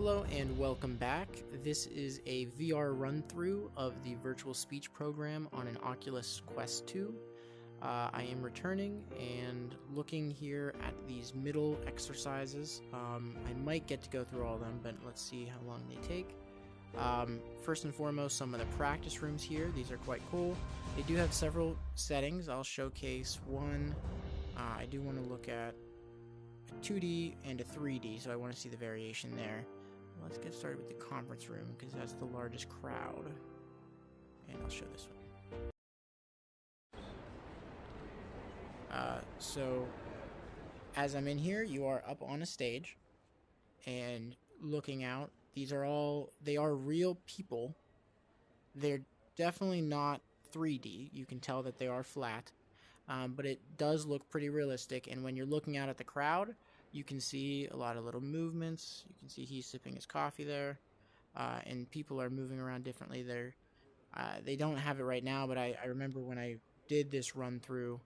Hello and welcome back. This is a VR run-through of the VirtualSpeech program on an Oculus Quest 2. I am returning and looking here at these middle exercises. I might get to go through all of them, but let's see how long they take. First and foremost, some of the practice rooms here. These are quite cool. They do have several settings. I'll showcase one. I do want to look at a 2D and a 3D, so I want to see the variation there. Let's get started with the conference room because that's the largest crowd. And I'll show this one. So as I'm in here, you are up on a stage and looking out. They are real people. They're definitely not 3D. You can tell that they are flat, but it does look pretty realistic. And when you're looking out at the crowd, you can see a lot of little movements. You can see he's sipping his coffee there, and people are moving around differently. They don't have it right now, but I remember when I did this run through,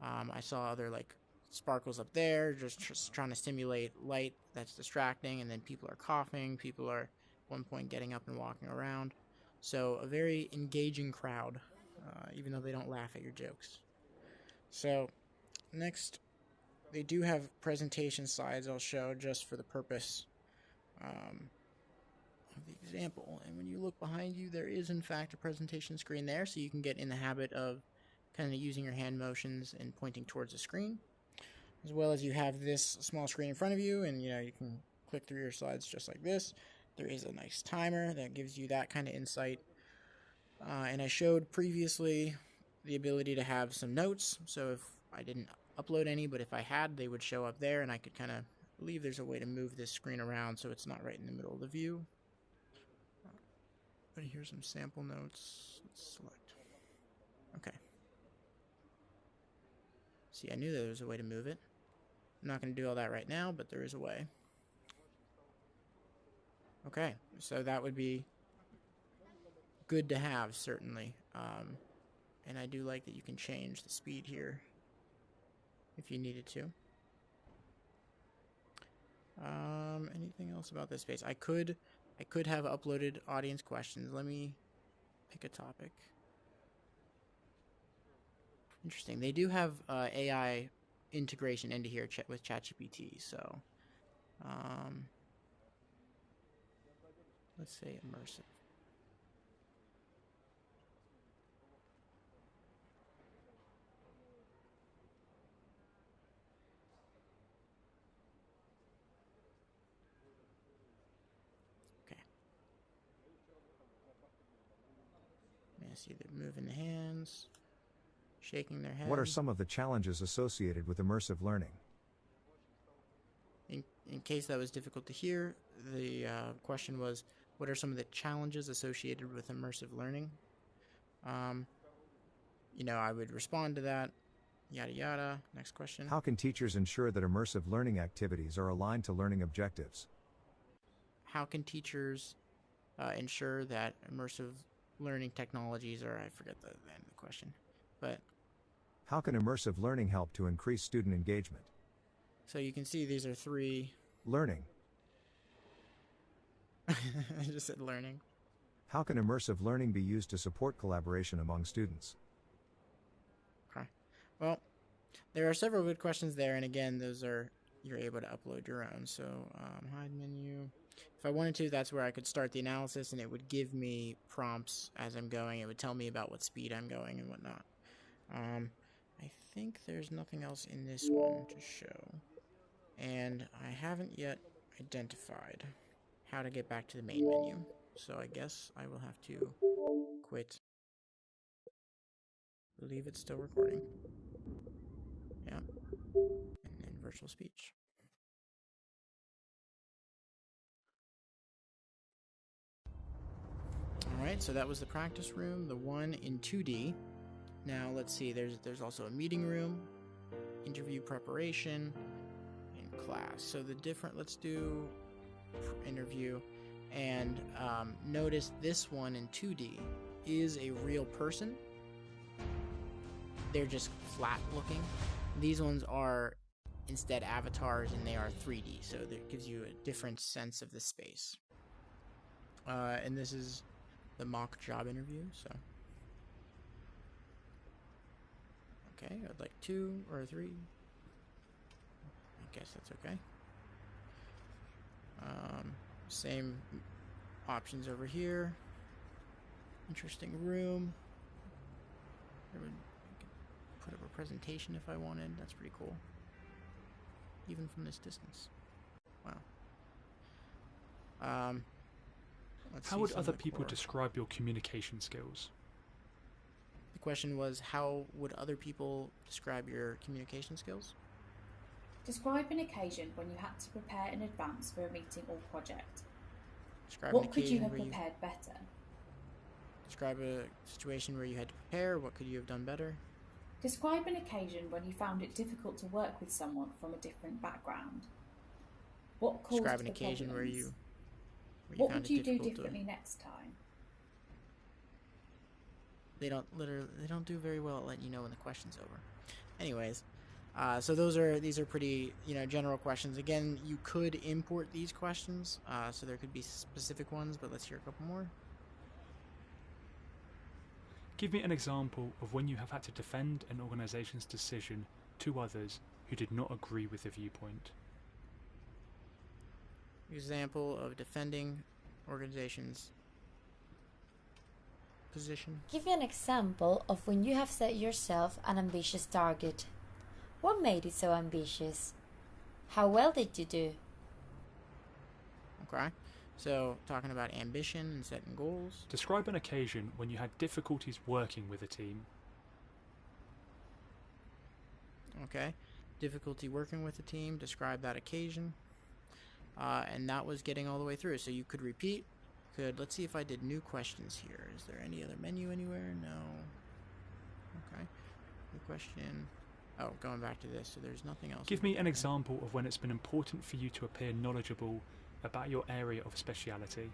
I saw other like sparkles up there, just trying to stimulate light that's distracting, and then people are coughing. People are at one point getting up and walking around. So a very engaging crowd, even though they don't laugh at your jokes. So next, they do have presentation slides I'll show just for the purpose of the example. And when you look behind you, there is in fact a presentation screen there, so you can get in the habit of kind of using your hand motions and pointing towards the screen. As well as you have this small screen in front of you, and you can click through your slides just like this. There is a nice timer that gives you that kind of insight. And I showed previously the ability to have some notes, so if I didn't upload any, but if I had, they would show up there, and I could kind of believe there's a way to move this screen around so it's not right in the middle of the view. But here's some sample notes. Let's select. Okay. See, I knew there was a way to move it. I'm not going to do all that right now, but there is a way. Okay, so that would be good to have, certainly. And I do like that you can change the speed here if you needed to. Anything else about this space? I could have uploaded audience questions. Let me pick a topic. Interesting. They do have AI integration into here with ChatGPT. So let's say immersive. I see they're moving the hands, shaking their head. What are some of the challenges associated with immersive learning? In case that was difficult to hear, the question was, what are some of the challenges associated with immersive learning? I would respond to that, yada yada. Next question. How can teachers ensure that immersive learning activities are aligned to learning objectives? How can teachers ensure that immersive learning technologies I forget the end of the question, but how can immersive learning help to increase student engagement? So you can see these are three. Learning. I just said learning. How can immersive learning be used to support collaboration among students? Okay. Well, there are several good questions there, and again, you're able to upload your own. So hide menu. If I wanted to, that's where I could start the analysis, and it would give me prompts as I'm going. It would tell me about what speed I'm going and whatnot. I think there's nothing else in this one to show. And I haven't yet identified how to get back to the main menu. So I guess I will have to quit. I believe it's still recording. Yeah. And then VirtualSpeech. Alright, so that was the practice room, the one in 2D. Now let's see, there's also a meeting room, interview preparation, and class. So let's do interview, and notice this one in 2D is a real person. They're just flat looking. These ones are instead avatars, and they are 3D, so that gives you a different sense of the space. And this is the mock job interview, so. Okay, I'd like 2 or 3. I guess that's okay. Same options over here. Interesting room. I could put up a presentation if I wanted. That's pretty cool. Even from this distance. Wow. How would other people describe your communication skills? The question was, how would other people describe your communication skills? Describe an occasion when you had to prepare in advance for a meeting or project. Describe what could you have prepared better? Describe a situation where you had to prepare. What could you have done better? Describe an occasion when you found it difficult to work with someone from a different background. What caused Describe an the occasion problems? where you what would you do differently next time? They don't do very well at letting you know when the question's over. Anyways, so these are pretty general questions. Again, you could import these questions, so there could be specific ones, but let's hear a couple more. Give me an example of when you have had to defend an organization's decision to others who did not agree with the viewpoint. Example of defending organization's position. Give me an example of when you have set yourself an ambitious target. What made it so ambitious? How well did you do? Okay, so talking about ambition and setting goals. Describe an occasion when you had difficulties working with a team. Okay, difficulty working with a team. Describe that occasion. And that was getting all the way through. So you could repeat. Let's see if I did new questions here. Is there any other menu anywhere? No. Okay. New question. Oh, going back to this. So there's nothing else. Give me an example of when it's been important for you to appear knowledgeable about your area of speciality.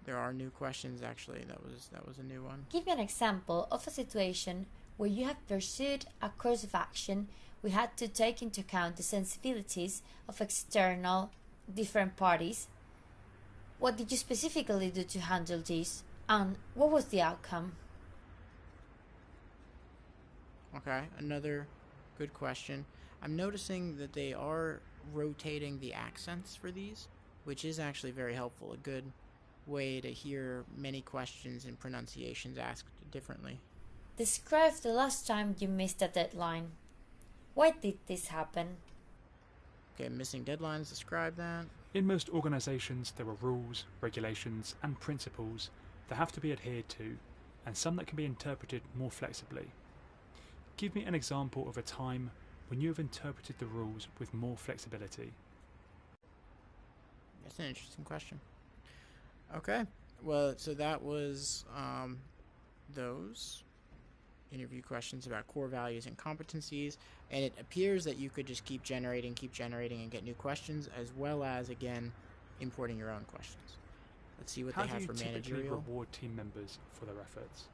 There are new questions actually. That was a new one. Give me an example of a situation where you have pursued a course of action. We had to take into account the sensibilities of external different parties. What did you specifically do to handle this, and what was the outcome? Okay, another good question. I'm noticing that they are rotating the accents for these, which is actually very helpful. A good way to hear many questions and pronunciations asked differently. Describe the last time you missed a deadline. Why did this happen? Okay, missing deadlines, describe that. In most organizations, there are rules, regulations, and principles that have to be adhered to, and some that can be interpreted more flexibly. Give me an example of a time when you have interpreted the rules with more flexibility. That's an interesting question. Okay, well, so that was those interview questions about core values and competencies, and it appears that you could just keep generating and get new questions, as well as, again, importing your own questions. Let's see what they have for managerial. How do you typically reward team members for their efforts?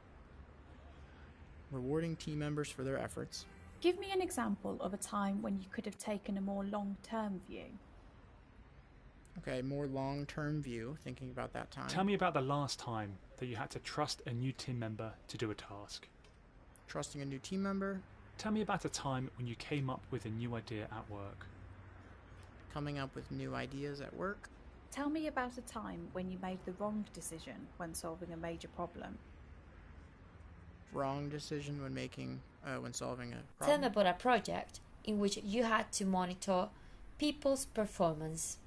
Rewarding team members for their efforts. Give me an example of a time when you could have taken a more long-term view. Okay, more long-term view, thinking about that time. Tell me about the last time that you had to trust a new team member to do a task. Trusting a new team member. Tell me about a time when you came up with a new idea at work. Coming up with new ideas at work. Tell me about a time when you made the wrong decision when solving a major problem. Wrong decision when solving a problem. Tell me about a project in which you had to monitor people's performance.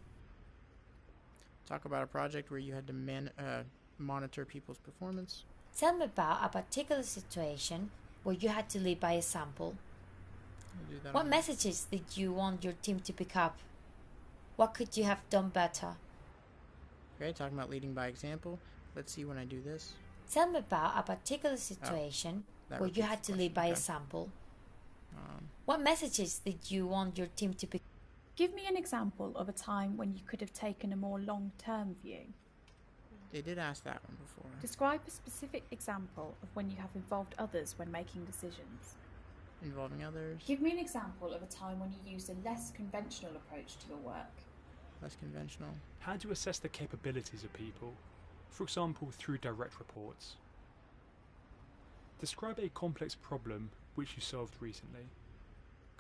Talk about a project where you had to monitor people's performance. Tell me about a particular situation where you had to lead by example. What messages did you want your team to pick up? What could you have done better? Okay, talking about leading by example. Let's see when I do this. Tell me about a particular situation where you had to lead by example. What messages did you want your team to pick up? Give me an example of a time when you could have taken a more long-term view. They did ask that one before. Describe a specific example of when you have involved others when making decisions. involving others. Give me an example of a time when you used a less conventional approach to your work. Less conventional. How do you assess the capabilities of people? For example, through direct reports. Describe a complex problem which you solved recently.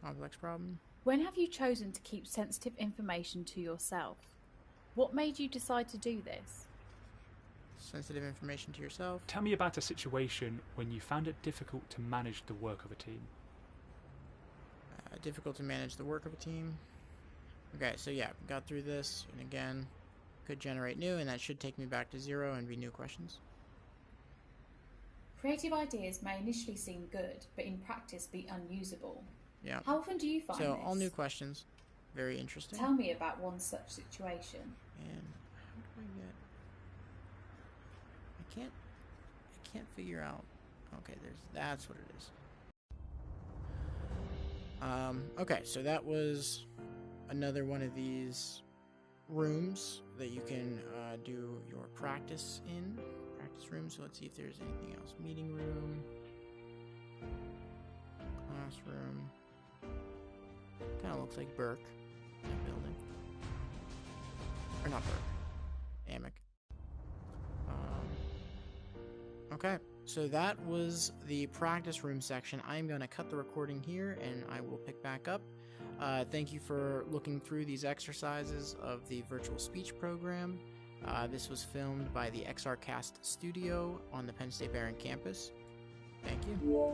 Complex problem. When have you chosen to keep sensitive information to yourself? What made you decide to do this? Sensitive information to yourself. Tell me about a situation when you found it difficult to manage the work of a team. Difficult to manage the work of a team. Okay, so yeah, got through this, and again, could generate new, and that should take me back to 0 and be new questions. Creative ideas may initially seem good, but in practice be unusable. Yeah. How often do you find So this? all new questions. Very interesting. Tell me about one such situation. And how do I can't figure out. Okay, that's what it is. Okay, so that was another one of these rooms that you can do your practice in. Practice room. So let's see if there's anything else. Meeting room. Classroom. Kind of looks like Burke. That building. Or not Burke. Amick. Okay, so that was the practice room section. I'm going to cut the recording here and I will pick back up. Thank you for looking through these exercises of the virtual speech program. This was filmed by the XRcast Studio on the Penn State Behrend campus. Thank you.